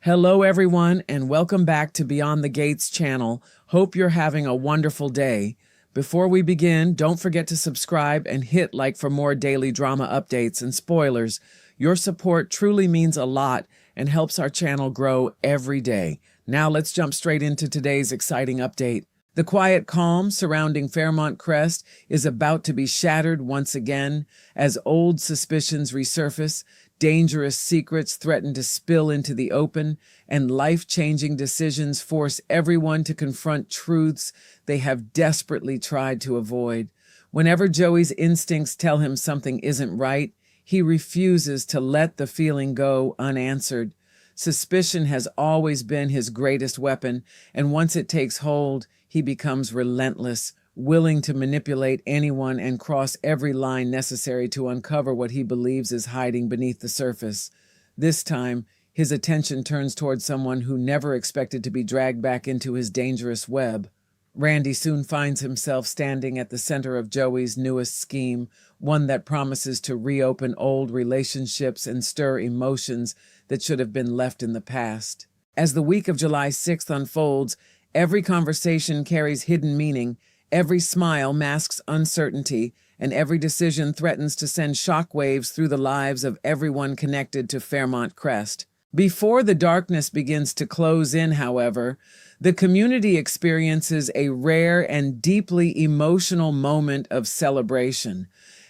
Hello, everyone, and welcome back to Beyond the Gates channel. Hope you're having a wonderful day. Before we begin, don't forget to subscribe and hit like for more daily drama updates and spoilers. Your support truly means a lot and helps our channel grow every day. Now let's jump straight into today's exciting update. The quiet calm surrounding Fairmont Crest is about to be shattered once again as old suspicions resurface, dangerous secrets threaten to spill into the open, and life-changing decisions force everyone to confront truths they have desperately tried to avoid. Whenever Joey's instincts tell him something isn't right, he refuses to let the feeling go unanswered. Suspicion has always been his greatest weapon, and once it takes hold, he becomes relentless, willing to manipulate anyone and cross every line necessary to uncover what he believes is hiding beneath the surface. This time, his attention turns towards someone who never expected to be dragged back into his dangerous web. Randy soon finds himself standing at the center of Joey's newest scheme, one that promises to reopen old relationships and stir emotions that should have been left in the past. As the week of July 6th unfolds, every conversation carries hidden meaning, every smile masks uncertainty, and every decision threatens to send shockwaves through the lives of everyone connected to Fairmont Crest. Before the darkness begins to close in, however, the community experiences a rare and deeply emotional moment of celebration.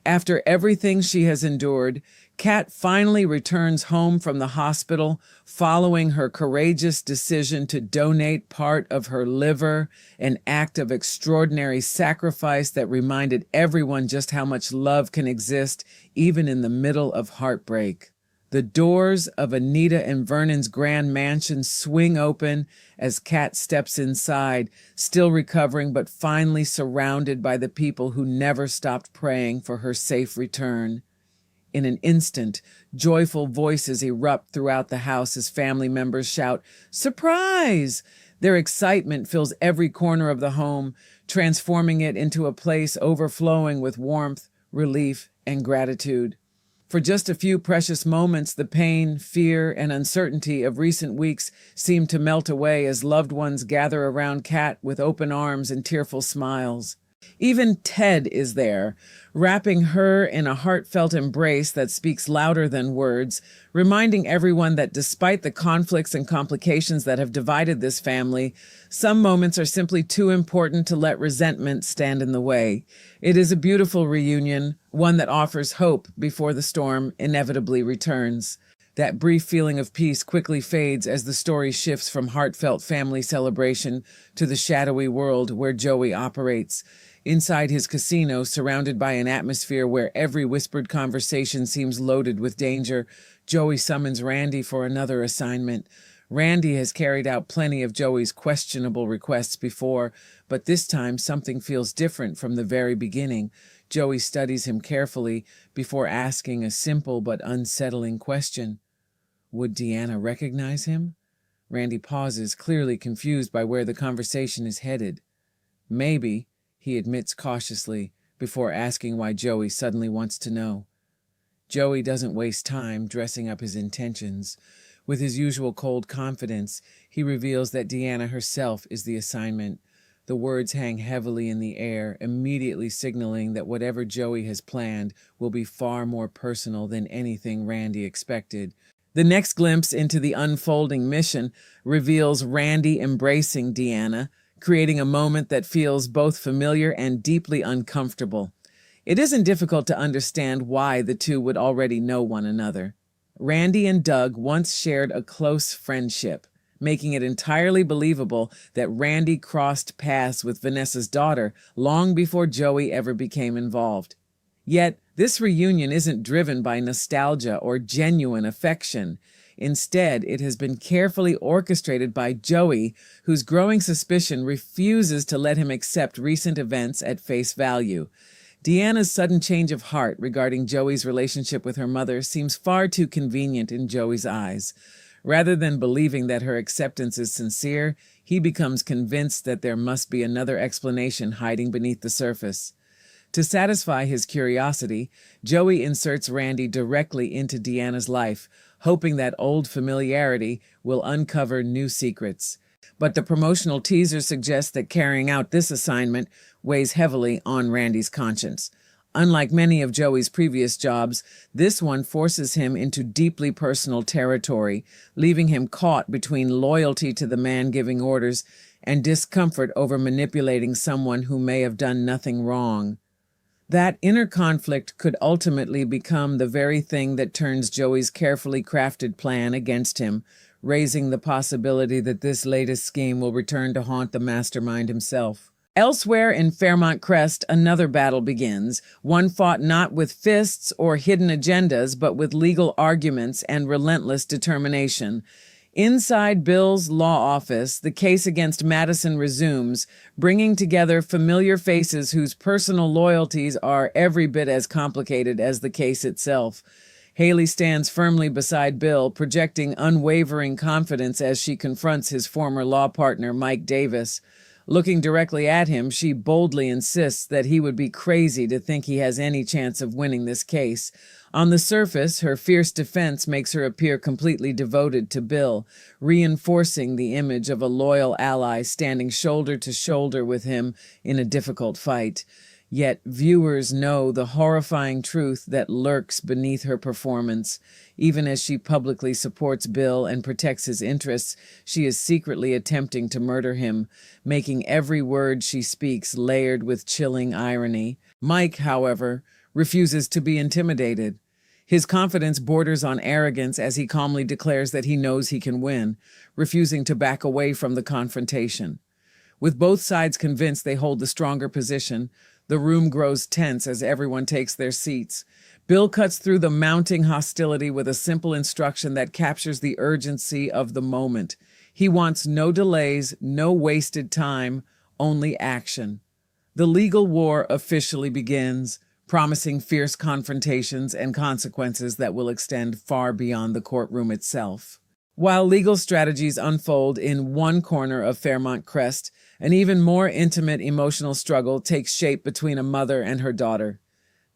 After everything she has endured, Kat finally returns home from the hospital following her courageous decision to donate part of her liver, an act of extraordinary sacrifice that reminded everyone just how much love can exist even in the middle of heartbreak. The doors of Anita and Vernon's grand mansion swing open as Kat steps inside, still recovering but finally surrounded by the people who never stopped praying for her safe return. In an instant, joyful voices erupt throughout the house as family members shout, "Surprise!" Their excitement fills every corner of the home, transforming it into a place overflowing with warmth, relief, and gratitude. For just a few precious moments, the pain, fear, and uncertainty of recent weeks seem to melt away as loved ones gather around Kat with open arms and tearful smiles. Even Ted is there, wrapping her in a heartfelt embrace that speaks louder than words, reminding everyone that despite the conflicts and complications that have divided this family, some moments are simply too important to let resentment stand in the way. It is a beautiful reunion, one that offers hope before the storm inevitably returns. That brief feeling of peace quickly fades as the story shifts from heartfelt family celebration to the shadowy world where Joey operates. Inside his casino, surrounded by an atmosphere where every whispered conversation seems loaded with danger, Joey summons Randy for another assignment. Randy has carried out plenty of Joey's questionable requests before, but this time something feels different from the very beginning. Joey studies him carefully before asking a simple but unsettling question. Would Deanna recognize him? Randy pauses, clearly confused by where the conversation is headed. Maybe, he admits cautiously, before asking why Joey suddenly wants to know. Joey doesn't waste time dressing up his intentions. With his usual cold confidence, he reveals that Deanna herself is the assignment. The words hang heavily in the air, immediately signaling that whatever Joey has planned will be far more personal than anything Randy expected. The next glimpse into the unfolding mission reveals Randy embracing Deanna, creating a moment that feels both familiar and deeply uncomfortable. It isn't difficult to understand why the two would already know one another. Randy and Doug once shared a close friendship, making it entirely believable that Randy crossed paths with Vanessa's daughter long before Joey ever became involved. Yet, this reunion isn't driven by nostalgia or genuine affection. Instead, it has been carefully orchestrated by Joey, whose growing suspicion refuses to let him accept recent events at face value. Deanna's sudden change of heart regarding Joey's relationship with her mother seems far too convenient in Joey's eyes. Rather than believing that her acceptance is sincere, he becomes convinced that there must be another explanation hiding beneath the surface. To satisfy his curiosity, Joey inserts Randy directly into Deanna's life, hoping that old familiarity will uncover new secrets. But the promotional teaser suggests that carrying out this assignment weighs heavily on Randy's conscience. Unlike many of Joey's previous jobs, this one forces him into deeply personal territory, leaving him caught between loyalty to the man giving orders and discomfort over manipulating someone who may have done nothing wrong. That inner conflict could ultimately become the very thing that turns Joey's carefully crafted plan against him, raising the possibility that this latest scheme will return to haunt the mastermind himself. Elsewhere in Fairmont Crest, another battle begins, one fought not with fists or hidden agendas, but with legal arguments and relentless determination. Inside Bill's law office, the case against Madison resumes, bringing together familiar faces whose personal loyalties are every bit as complicated as the case itself. Haley stands firmly beside Bill, projecting unwavering confidence as she confronts his former law partner, Mike Davis. Looking directly at him, she boldly insists that he would be crazy to think he has any chance of winning this case. On the surface, her fierce defense makes her appear completely devoted to Bill, reinforcing the image of a loyal ally standing shoulder to shoulder with him in a difficult fight. Yet viewers know the horrifying truth that lurks beneath her performance. Even as she publicly supports Bill and protects his interests, she is secretly attempting to murder him, making every word she speaks layered with chilling irony. Mike, however, refuses to be intimidated. His confidence borders on arrogance as he calmly declares that he knows he can win, refusing to back away from the confrontation. With both sides convinced they hold the stronger position, the room grows tense as everyone takes their seats. Bill cuts through the mounting hostility with a simple instruction that captures the urgency of the moment. He wants no delays, no wasted time, only action. The legal war officially begins, promising fierce confrontations and consequences that will extend far beyond the courtroom itself. While legal strategies unfold in one corner of Fairmont Crest, an even more intimate emotional struggle takes shape between a mother and her daughter.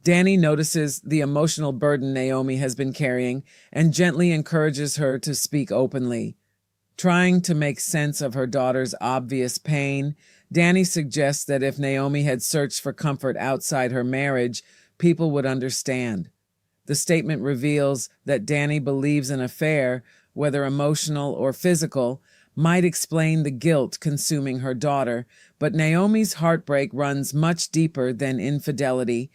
Danny notices the emotional burden Naomi has been carrying and gently encourages her to speak openly. Trying to make sense of her daughter's obvious pain, Danny suggests that if Naomi had searched for comfort outside her marriage, people would understand. The statement reveals that Danny believes an affair, whether emotional or physical, might explain the guilt consuming her daughter, but Naomi's heartbreak runs much deeper than infidelity.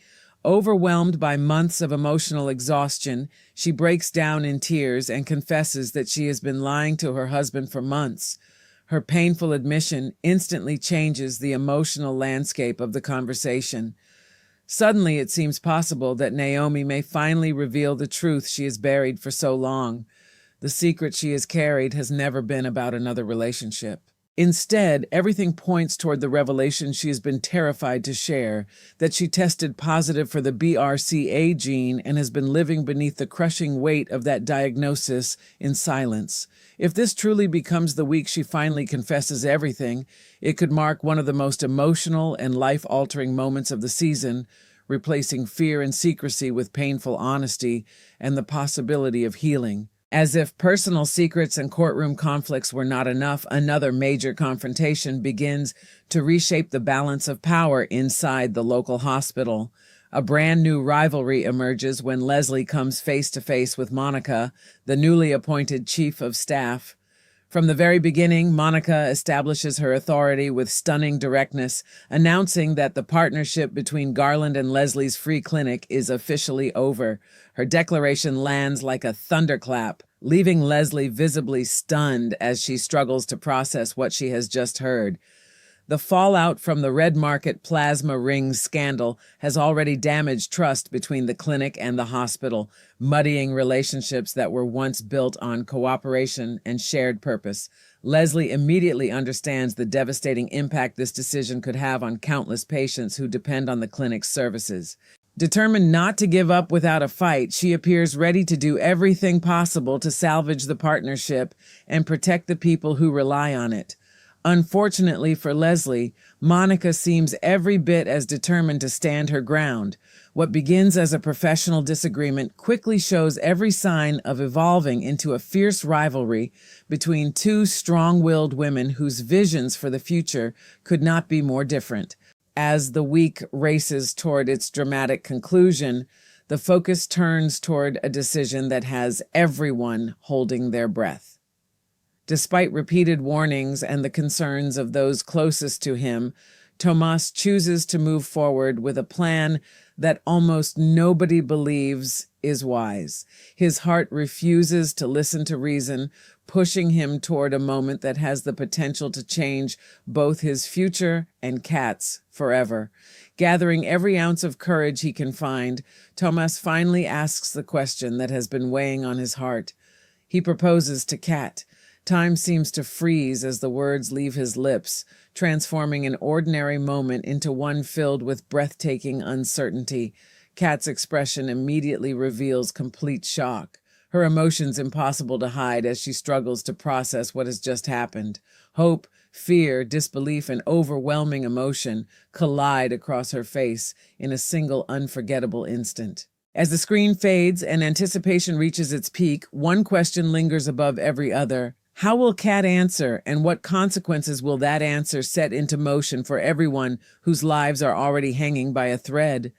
Overwhelmed by months of emotional exhaustion, she breaks down in tears and confesses that she has been lying to her husband for months. Her painful admission instantly changes the emotional landscape of the conversation. Suddenly, it seems possible that Naomi may finally reveal the truth she has buried for so long. The secret she has carried has never been about another relationship. Instead, everything points toward the revelation she has been terrified to share, that she tested positive for the BRCA gene and has been living beneath the crushing weight of that diagnosis in silence. If this truly becomes the week she finally confesses everything, it could mark one of the most emotional and life-altering moments of the season, replacing fear and secrecy with painful honesty and the possibility of healing. As if personal secrets and courtroom conflicts were not enough, another major confrontation begins to reshape the balance of power inside the local hospital. A brand new rivalry emerges when Leslie comes face to face with Monica, the newly appointed chief of staff. From the very beginning, Monica establishes her authority with stunning directness, announcing that the partnership between Garland and Leslie's free clinic is officially over. Her declaration lands like a thunderclap, leaving Leslie visibly stunned as she struggles to process what she has just heard. The fallout from the Red Market plasma rings scandal has already damaged trust between the clinic and the hospital, muddying relationships that were once built on cooperation and shared purpose. Leslie immediately understands the devastating impact this decision could have on countless patients who depend on the clinic's services. Determined not to give up without a fight, she appears ready to do everything possible to salvage the partnership and protect the people who rely on it. Unfortunately for Leslie, Monica seems every bit as determined to stand her ground. What begins as a professional disagreement quickly shows every sign of evolving into a fierce rivalry between two strong-willed women whose visions for the future could not be more different. As the week races toward its dramatic conclusion, the focus turns toward a decision that has everyone holding their breath. Despite repeated warnings and the concerns of those closest to him, Tomas chooses to move forward with a plan that almost nobody believes is wise. His heart refuses to listen to reason, pushing him toward a moment that has the potential to change both his future and Kat's forever. Gathering every ounce of courage he can find, Tomas finally asks the question that has been weighing on his heart. He proposes to Kat. Time seems to freeze as the words leave his lips, transforming an ordinary moment into one filled with breathtaking uncertainty. Kat's expression immediately reveals complete shock, her emotions impossible to hide as she struggles to process what has just happened. Hope, fear, disbelief, and overwhelming emotion collide across her face in a single unforgettable instant. As the screen fades and anticipation reaches its peak, one question lingers above every other. How will Kat answer, and what consequences will that answer set into motion for everyone whose lives are already hanging by a thread?